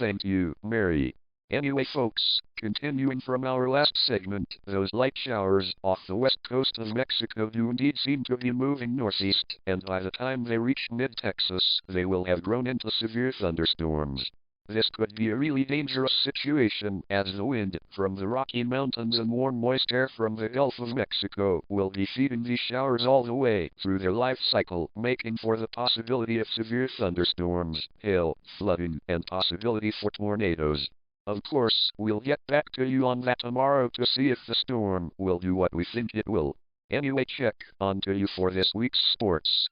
Thank you, Mary. Anyway folks, continuing from our last segment, those light showers off the west coast of Mexico do indeed seem to be moving northeast, and by the time they reach mid-Texas, they will have grown into severe thunderstorms. This could be a really dangerous situation, as the wind from the Rocky Mountains and warm moist air from the Gulf of Mexico will be feeding these showers all the way through their life cycle, making for the possibility of severe thunderstorms, hail, flooding, and possibility for tornadoes. Of course, we'll get back to you on that tomorrow to see if the storm will do what we think it will. Anyway, check on to you for this week's sports.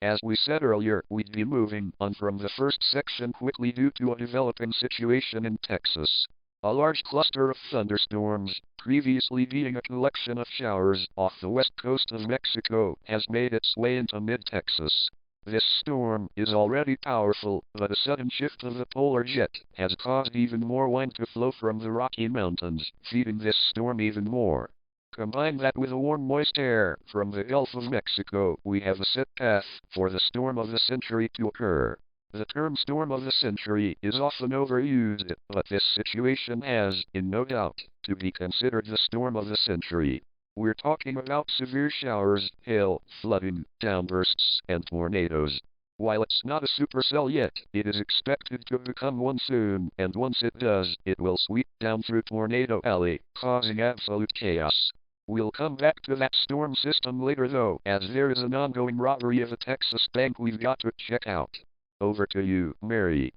As we said earlier, we'd be moving on from the first section quickly due to a developing situation in Texas. A large cluster of thunderstorms, previously being a collection of showers off the west coast of Mexico, has made its way into mid-Texas. This storm is already powerful, but a sudden shift of the polar jet has caused even more wind to flow from the Rocky Mountains, feeding this storm even more. Combine that with a warm moist air from the Gulf of Mexico, we have a set path for the storm of the century to occur. The term storm of the century is often overused, but this situation has, in no doubt, to be considered the storm of the century. We're talking about severe showers, hail, flooding, downbursts, and tornadoes. While it's not a supercell yet, it is expected to become one soon, and once it does, it will sweep down through Tornado Alley, causing absolute chaos. We'll come back to that storm system later though, as there is an ongoing robbery of a Texas bank we've got to check out. Over to you, Mary.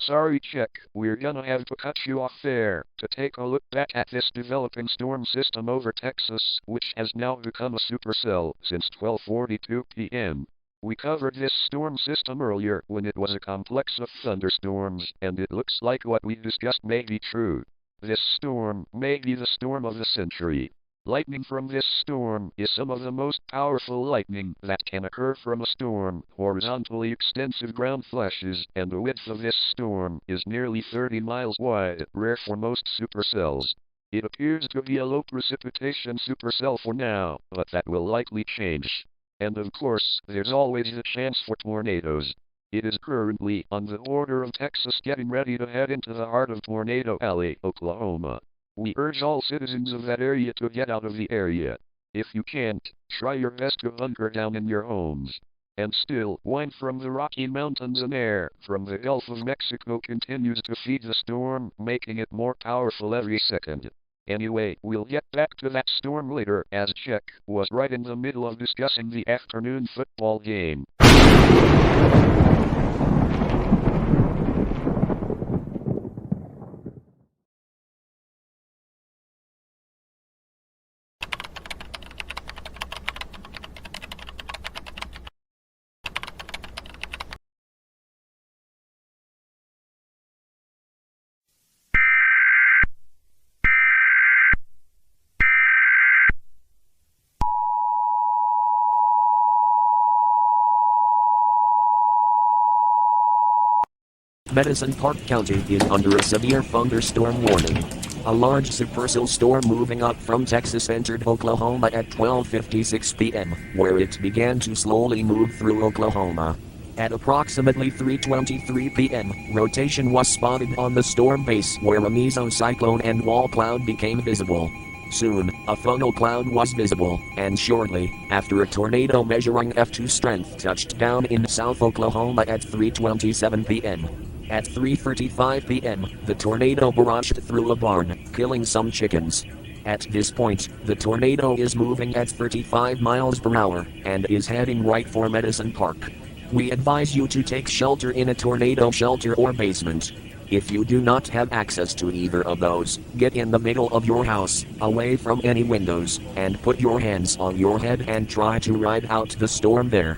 Sorry, check, we're gonna have to cut you off there, to take a look back at this developing storm system over Texas, which has now become a supercell since 12:42 p.m. We covered this storm system earlier when it was a complex of thunderstorms, and it looks like what we discussed may be true. This storm may be the storm of the century. Lightning from this storm is some of the most powerful lightning that can occur from a storm. Horizontally extensive ground flashes, and the width of this storm is nearly 30 miles wide, rare for most supercells. It appears to be a low precipitation supercell for now, but that will likely change. And of course, there's always the chance for tornadoes. It is currently on the border of Texas, getting ready to head into the heart of Tornado Alley, Oklahoma. We urge all citizens of that area to get out of the area. If you can't, try your best to hunker down in your homes. And still, wind from the Rocky Mountains and air from the Gulf of Mexico continues to feed the storm, making it more powerful every second. Anyway, we'll get back to that storm later, as Czech was right in the middle of discussing the afternoon football game. Madison Park County is under a severe thunderstorm warning. A large supercell storm moving up from Texas entered Oklahoma at 12:56 p.m., where it began to slowly move through Oklahoma. At approximately 3:23 p.m., rotation was spotted on the storm base where a mesocyclone and wall cloud became visible. Soon, a funnel cloud was visible, and shortly after, a tornado measuring F2 strength touched down in South Oklahoma at 3:27 p.m. At 3:35 p.m., the tornado barraged through a barn, killing some chickens. At this point, the tornado is moving at 35 miles per hour, and is heading right for Madison Park. We advise you to take shelter in a tornado shelter or basement. If you do not have access to either of those, get in the middle of your house, away from any windows, and put your hands on your head and try to ride out the storm there.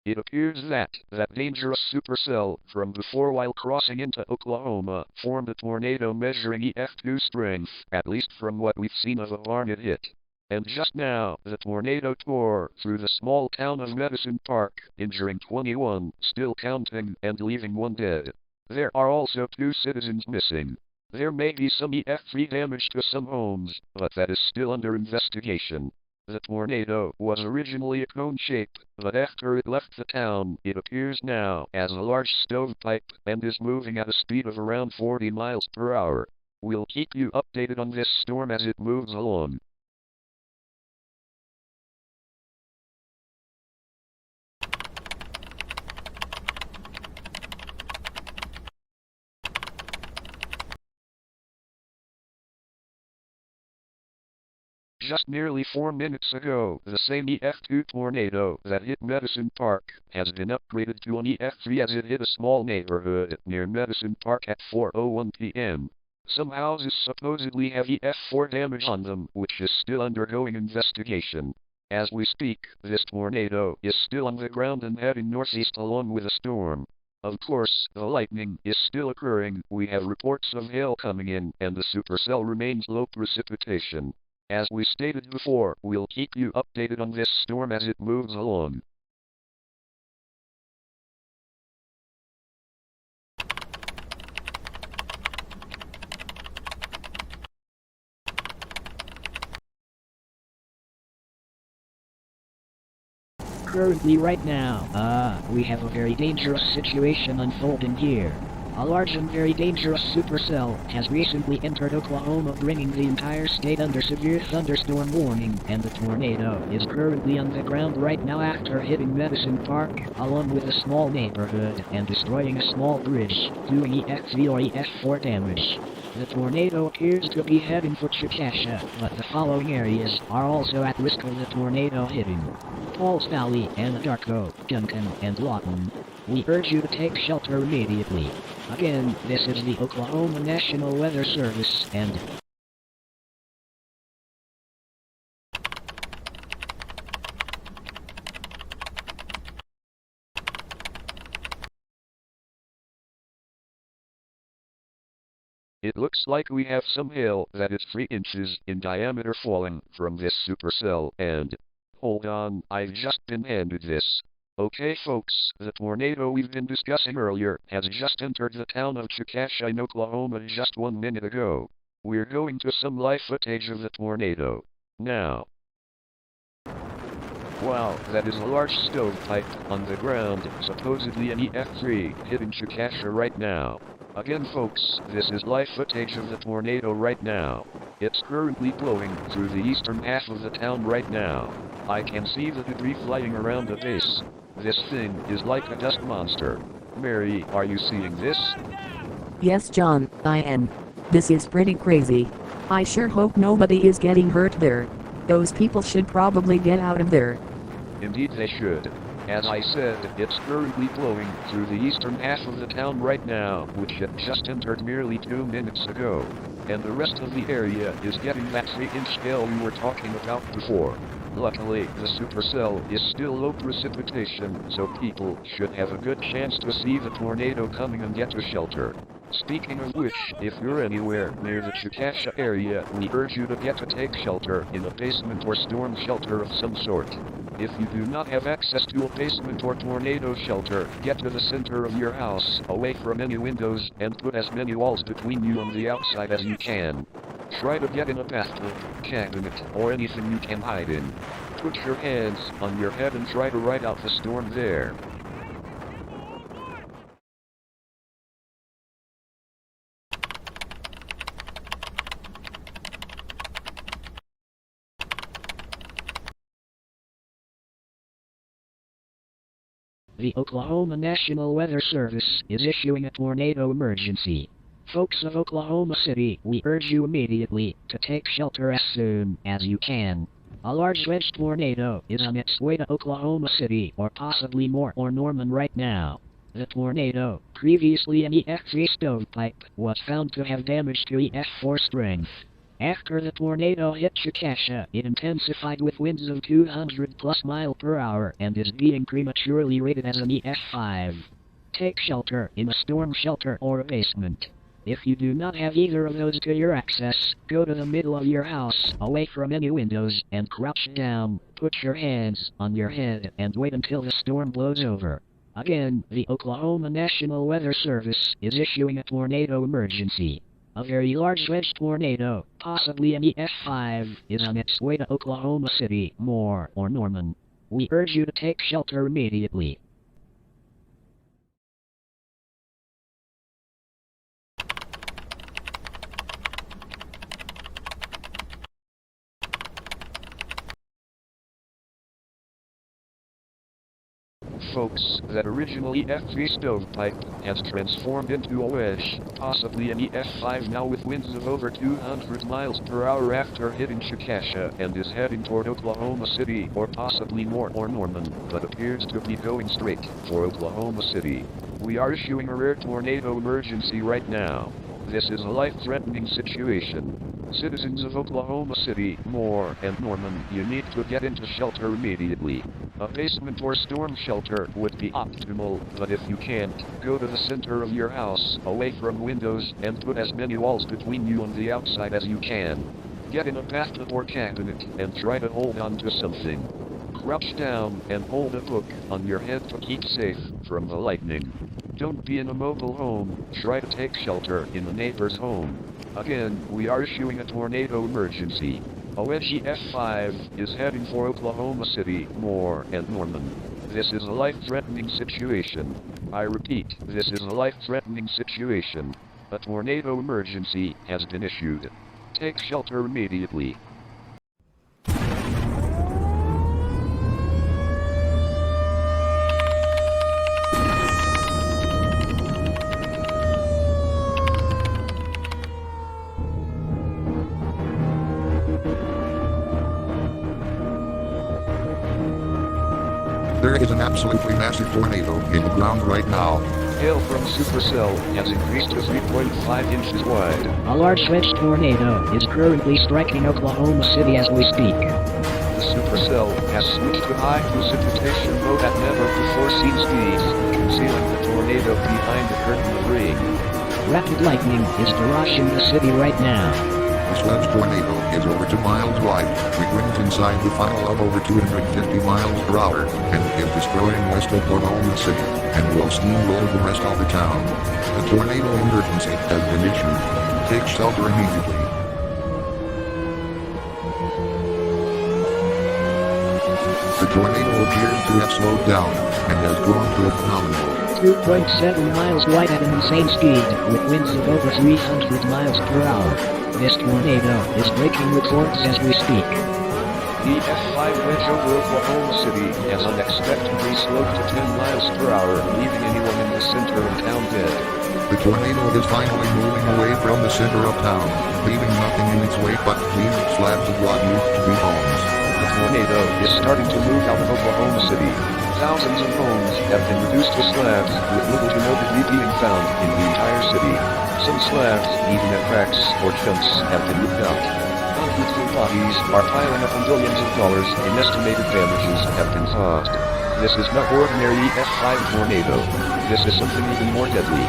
It appears that dangerous supercell from before while crossing into Oklahoma formed a tornado measuring EF2 strength, at least from what we've seen of a barn it hit. And just now, the tornado tore through the small town of Medicine Park, injuring 21, still counting, and leaving 1 dead. There are also 2 citizens missing. There may be some EF3 damage to some homes, but that is still under investigation. The tornado was originally a cone shape, but after it left the town, it appears now as a large stovepipe and is moving at a speed of around 40 miles per hour. We'll keep you updated on this storm as it moves along. Just nearly 4 minutes ago, the same EF2 tornado that hit Medicine Park has been upgraded to an EF3 as it hit a small neighborhood near Medicine Park at 4:01 p.m. Some houses supposedly have EF4 damage on them, which is still undergoing investigation. As we speak, this tornado is still on the ground and heading northeast along with a storm. Of course, the lightning is still occurring, we have reports of hail coming in, and the supercell remains low precipitation. As we stated before, we'll keep you updated on this storm as it moves along. Currently right now, we have a very dangerous situation unfolding here. A large and very dangerous supercell has recently entered Oklahoma, bringing the entire state under severe thunderstorm warning, and the tornado is currently on the ground right now after hitting Medicine Park, along with a small neighborhood, and destroying a small bridge, doing EF3 or EF4 damage. The tornado appears to be heading for Chickasha, but the following areas are also at risk of the tornado hitting: Falls Valley, Anadarko, Duncan, and Lawton. We urge you to take shelter immediately. Again, this is the Oklahoma National Weather Service, and it looks like we have some hail that is 3 inches in diameter falling from this supercell, and hold on, I've just been handed this. Okay folks, the tornado we've been discussing earlier has just entered the town of Chickasha in Oklahoma just 1 minute ago. We're going to some live footage of the tornado. Now. Wow, that is a large stovepipe on the ground, supposedly an EF3, hitting Chickasha right now. Again folks, this is live footage of the tornado right now. It's currently blowing through the eastern half of the town right now. I can see the debris flying around the base. This thing is like a dust monster. Mary, are you seeing this? Yes, John, I am. This is pretty crazy. I sure hope nobody is getting hurt there. Those people should probably get out of there. Indeed they should. As I said, it's currently blowing through the eastern half of the town right now, which had just entered merely 2 minutes ago. And the rest of the area is getting that 3-inch hail we were talking about before. Luckily, the supercell is still low precipitation, so people should have a good chance to see the tornado coming and get to shelter. Speaking of which, if you're anywhere near the Chickasha area, we urge you to take shelter in a basement or storm shelter of some sort. If you do not have access to a basement or tornado shelter, get to the center of your house, away from any windows, and put as many walls between you and the outside as you can. Try to get in a bathtub, cabinet, or anything you can hide in. Put your hands on your head and try to ride out the storm there. the Oklahoma National Weather Service is issuing a tornado emergency. Folks of Oklahoma City, we urge you immediately to take shelter as soon as you can. A large wedge tornado is on its way to Oklahoma City, or possibly more, or Norman right now. The tornado, previously an EF3 stovepipe, was found to have damage to EF4 strength. After the tornado hit Chickasha, it intensified with winds of 200 plus miles per hour and is being prematurely rated as an EF6. Take shelter in a storm shelter or a basement. If you do not have either of those to your access, go to the middle of your house, away from any windows, and crouch down. Put your hands on your head and wait until the storm blows over. Again, the Oklahoma National Weather Service is issuing a tornado emergency. A very large-wedge tornado, possibly an EF5, is on its way to Oklahoma City, Moore, or Norman. We urge you to take shelter immediately. Folks, that original EF3 stovepipe has transformed into a wedge, possibly an EF5 now with winds of over 200 miles per hour after hitting Chickasha, and is heading toward Oklahoma City or possibly Moore or Norman, but appears to be going straight for Oklahoma City. We are issuing a rare tornado emergency right now. This is a life-threatening situation. Citizens of Oklahoma City, Moore, and Norman, you need to get into shelter immediately. A basement or storm shelter would be optimal, but if you can't, go to the center of your house, away from windows, and put as many walls between you and the outside as you can. Get in a bathtub or cabinet, and try to hold on to something. Crouch down and hold a book on your head to keep safe from the lightning. Don't be in a mobile home, try to take shelter in a neighbor's home. Again, we are issuing a tornado emergency. A wedge EF5 is heading for Oklahoma City, Moore, and Norman. This is a life-threatening situation. I repeat, this is a life-threatening situation. A tornado emergency has been issued. Take shelter immediately. There is an absolutely massive tornado in the ground right now. Hail from Supercell has increased to 3.5 inches wide. A large wedge tornado is currently striking Oklahoma City as we speak. The Supercell has switched to high precipitation mode at never-before-seen speeds, concealing the tornado behind the curtain of rain. Rapid lightning is barraging the city right now. This wedge tornado is over 2 miles wide, with winds inside the funnel of over 250 miles per hour, and is destroying West Oklahoma City, and will steamroll the rest of the town. A tornado emergency has been issued. Take shelter immediately. The tornado appears to have slowed down, and has grown to a phenomenal 2.7 miles wide at an insane speed, with winds of over 300 miles per hour. This tornado is breaking records as we speak. The F5 wedge over Oklahoma City has unexpectedly slowed to 10 miles per hour, leaving anyone in the center of town dead. The tornado is finally moving away from the center of town, leaving nothing in its wake but clean slabs of what used to be homes. The tornado is starting to move out of Oklahoma City. Thousands of homes have been reduced to slabs, with little to no debris being found in the entire city. Some slabs, even at cracks or chunks, have been ripped out. Hundreds of bodies are piling up and billions of dollars in estimated damages have been caused. This is not ordinary F5 tornado. This is something even more deadly.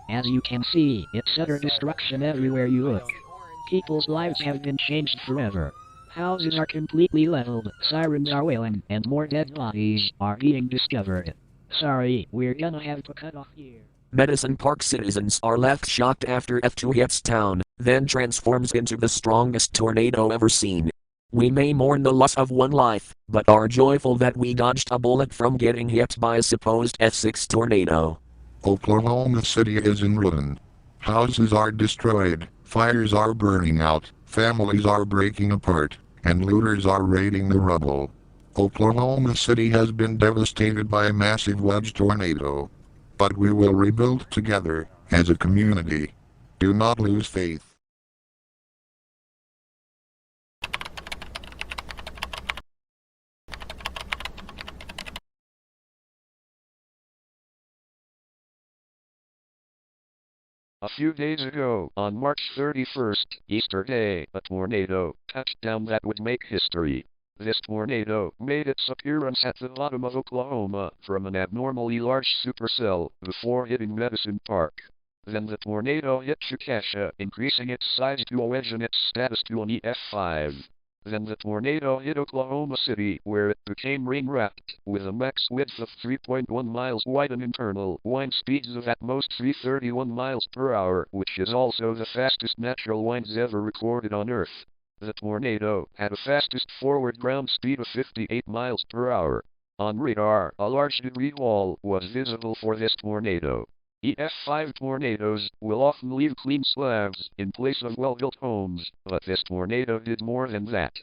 As you can see, it's utter destruction everywhere you look. People's lives have been changed forever. Houses are completely leveled, sirens are wailing, and more dead bodies are being discovered. Sorry, we're gonna have to cut off here. Medicine Park citizens are left shocked after F2 hits town, then transforms into the strongest tornado ever seen. We may mourn the loss of one life, but are joyful that we dodged a bullet from getting hit by a supposed F6 tornado. Oklahoma City is in ruin. Houses are destroyed, fires are burning out, families are breaking apart, and looters are raiding the rubble. Oklahoma City has been devastated by a massive wedge tornado. But we will rebuild together, as a community. Do not lose faith. A few days ago, on March 31st, Easter Day, a tornado touched down that would make history. This tornado made its appearance at the bottom of Oklahoma from an abnormally large supercell before hitting Medicine Park. Then the tornado hit Chickasha, increasing its size to a wedge and its status to an EF6. Then the tornado hit Oklahoma City, where it became rain-wrapped, with a max width of 3.1 miles wide and internal wind speeds of at most 331 miles per hour, which is also the fastest natural winds ever recorded on Earth. The tornado had a fastest forward ground speed of 58 miles per hour. On radar, a large debris wall was visible for this tornado. EF5 tornadoes will often leave clean slabs in place of well-built homes, but this tornado did more than that.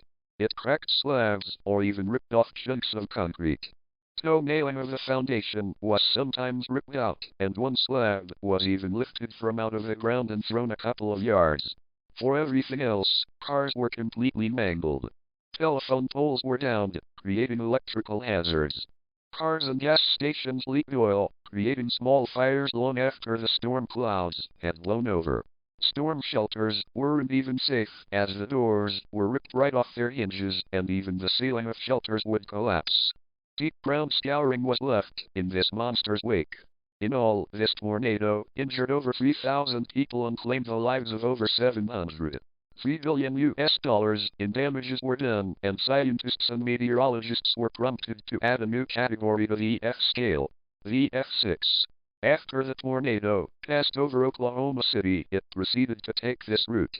It cracked slabs, or even ripped off chunks of concrete. Toe nailing of the foundation was sometimes ripped out, and one slab was even lifted from out of the ground and thrown a couple of yards. For everything else, cars were completely mangled. Telephone poles were downed, creating electrical hazards. Cars and gas stations leaked oil, creating small fires long after the storm clouds had blown over. Storm shelters weren't even safe, as the doors were ripped right off their hinges, and even the ceiling of shelters would collapse. Deep ground scouring was left in this monster's wake. In all, this tornado injured over 3,000 people and claimed the lives of over 700. $3 billion in damages were done, and scientists and meteorologists were prompted to add a new category to the EF scale, the EF6. After the tornado passed over Oklahoma City, it proceeded to take this route.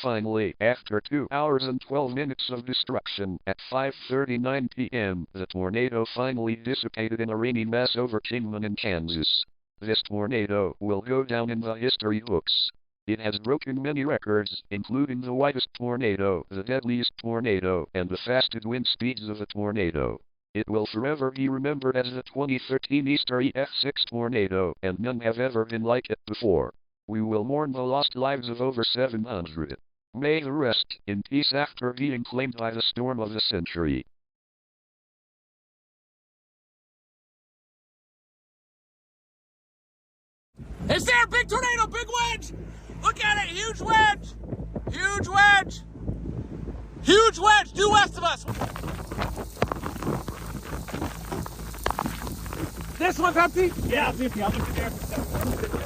Finally, after 2 hours and 12 minutes of destruction, at 5:39 p.m., the tornado finally dissipated in a rainy mass over Kingman in Kansas. This tornado will go down in the history books. It has broken many records, including the widest tornado, the deadliest tornado, and the fastest wind speeds of a tornado. It will forever be remembered as the 2013 Easter EF6 tornado, and none have ever been like it before. We will mourn the lost lives of over 700. May the rest in peace after being claimed by the storm of the century. Is there a big tornado? Big wedge! Look at it! Huge wedge! Huge wedge! Huge wedge due west of us! This one's empty? Yeah, it's empty. I'll look in there for a second.